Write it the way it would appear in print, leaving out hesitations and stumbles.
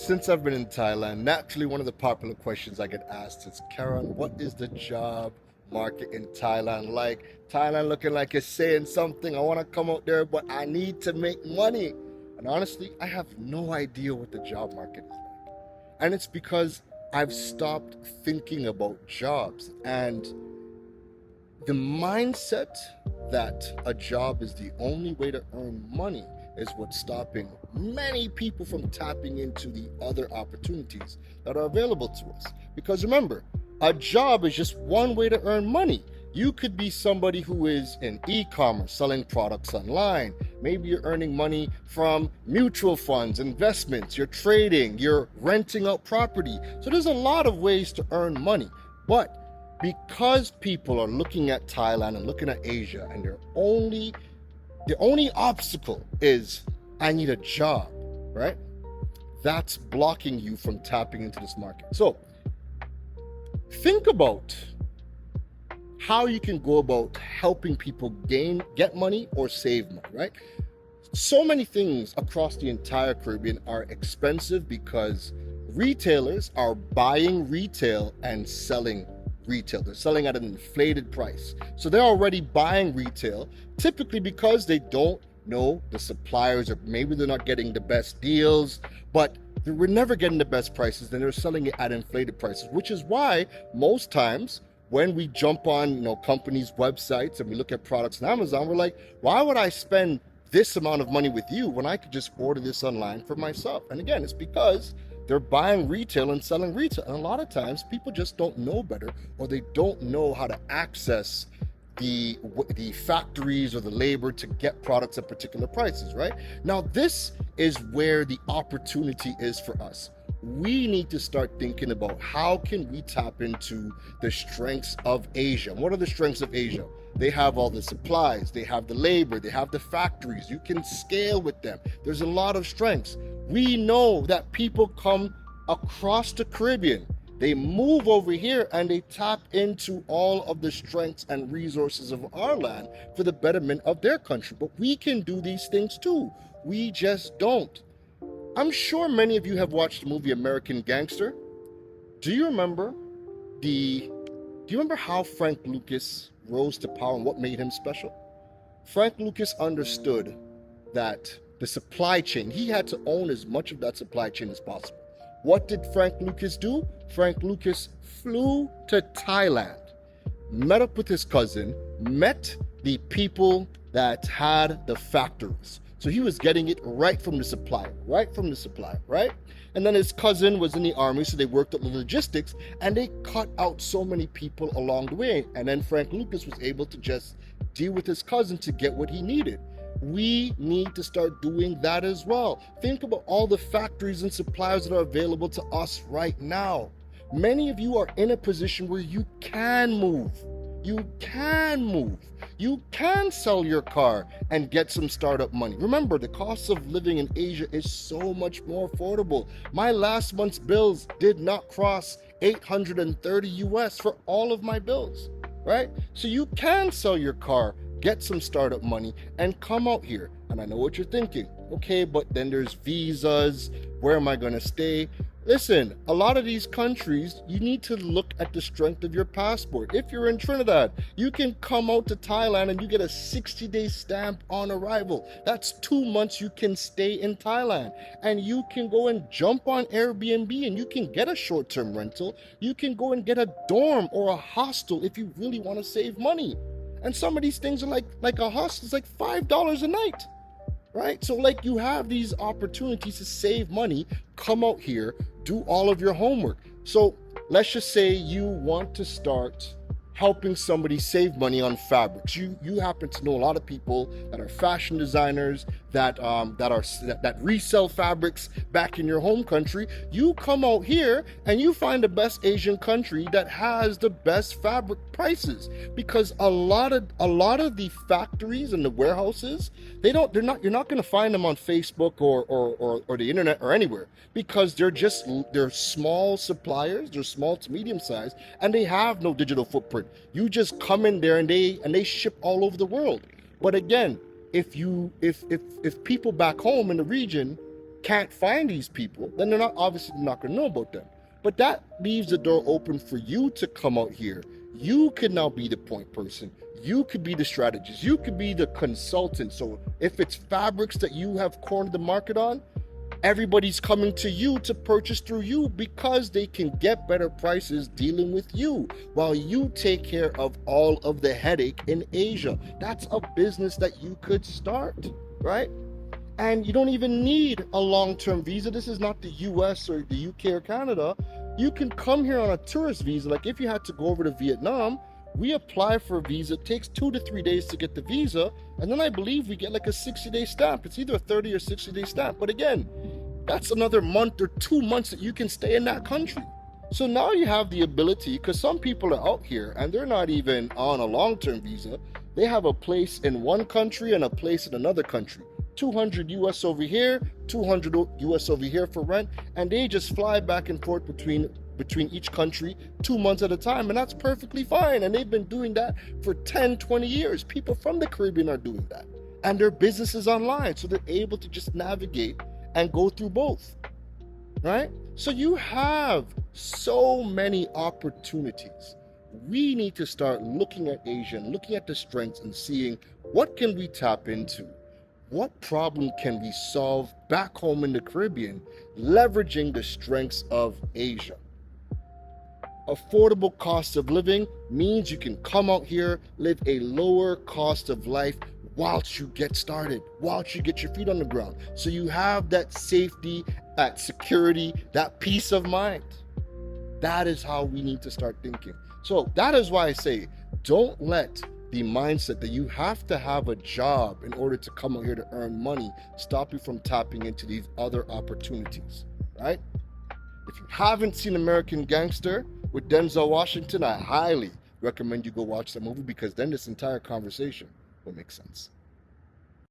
Since I've been in Thailand, naturally one of the popular questions I get asked is, Keron, what is the job market in Thailand like? Thailand looking like it's saying something. I want to come out there, but I need to make money. And honestly, I have no idea what the job market is like. And it's because I've stopped thinking about jobs and the mindset that a job is the only way to earn money is what's stopping many people from tapping into the other opportunities that are available to us. Because remember, a job is just one way to earn money. You could be somebody who is in e-commerce, selling products online. Maybe you're earning money from mutual funds, investments, you're trading, you're renting out property. So there's a lot of ways to earn money. But because people are looking at Thailand and looking at Asia, and the only obstacle is I need a job, right? That's blocking you from tapping into this market. So think about how you can go about helping people get money or save money, right? So many things across the entire Caribbean are expensive because retailers are buying retail and selling retail. They're selling at an inflated price. So they're already buying retail, typically because they don't know the suppliers, or maybe they're not getting the best deals, but we're never getting the best prices, then they're selling it at inflated prices, which is why most times when we jump on companies' websites and we look at products on Amazon, we're like, why would I spend this amount of money with you when I could just order this online for myself? And again, it's because they're buying retail and selling retail. And a lot of times people just don't know better, or they don't know how to access the factories or the labor to get products at particular prices, right? Now, this is where the opportunity is for us. We need to start thinking about how can we tap into the strengths of Asia. What are the strengths of Asia? They have all the supplies, they have the labor, they have the factories. You can scale with them. There's a lot of strengths. We know that people come across the Caribbean, they move over here and they tap into all of the strengths and resources of our land for the betterment of their country. But we can do these things too. We just don't. I'm sure many of you have watched the movie American Gangster. Do you remember how Frank Lucas rose to power and what made him special? Frank Lucas understood that the supply chain, he had to own as much of that supply chain as possible. What did Frank Lucas do? Frank Lucas flew to Thailand, met up with his cousin, met the people that had the factories. So he was getting it right from the supplier, right? And then his cousin was in the army, so they worked out the logistics, and they cut out so many people along the way. And then Frank Lucas was able to just deal with his cousin to get what he needed. We need to start doing that as well. Think about all the factories and suppliers that are available to us right now. Many of you are in a position where you can move. You can sell your car and get some startup money. Remember, the cost of living in Asia is so much more affordable. My last month's bills did not cross 830 US for all of my bills, right? So you can sell your car, get some startup money, and come out here. And I know what you're thinking. Okay, but then there's visas. Where am I going to stay? Listen, a lot of these countries, you need to look at the strength of your passport. If you're in Trinidad, you can come out to Thailand and you get a 60-day stamp on arrival. That's 2 months you can stay in Thailand. And you can go and jump on Airbnb and you can get a short-term rental. You can go and get a dorm or a hostel if you really want to save money. And some of these things are like a hostel is like $5 a night. Right? So you have these opportunities to save money, come out here, do all of your homework. So let's just say you want to start helping somebody save money on fabrics. You happen to know a lot of people that are fashion designers that resell fabrics back in your home country. You come out here and you find the best Asian country that has the best fabric prices, because a lot of the factories and the warehouses, you're not going to find them on Facebook or the internet or anywhere, because they're small suppliers, they're small to medium size, and they have no digital footprint. You just come in there and they ship all over the world. But again, if people back home in the region can't find these people, then they're not obviously not going to know about them. But that leaves the door open for you to come out here. You could now be the point person. You could be the strategist. You could be the consultant. So if it's fabrics that you have cornered the market on, everybody's coming to you to purchase through you because they can get better prices dealing with you while you take care of all of the headache in Asia. That's a business that you could start, right? And you don't even need a long-term visa. This is not the US or the UK or Canada. You can come here on a tourist visa. Like if you had to go over to Vietnam, we apply for a visa. It takes 2 to 3 days to get the visa. And then I believe we get like a 60-day stamp. It's either a 30 or 60-day stamp. But again, that's another month or 2 months that you can stay in that country. So now you have the ability, because some people are out here and they're not even on a long-term visa. They have a place in one country and a place in another country. 200 US over here, 200 US over here for rent, and they just fly back and forth between each country 2 months at a time, and that's perfectly fine. And they've been doing that for 10, 20 years. People from the Caribbean are doing that, and their business is online, so they're able to just navigate and go through both, right? So you have so many opportunities. We need to start looking at Asia and looking at the strengths and seeing what can we tap into. What problem can we solve back home in the Caribbean, leveraging the strengths of Asia? Affordable cost of living means you can come out here, live a lower cost of life whilst you get started, whilst you get your feet on the ground. So you have that safety, that security, that peace of mind. That is how we need to start thinking. So that is why I say, don't let the mindset that you have to have a job in order to come out here to earn money stop you from tapping into these other opportunities, right? If you haven't seen American Gangster with Denzel Washington, I highly recommend you go watch that movie, because then this entire conversation will make sense.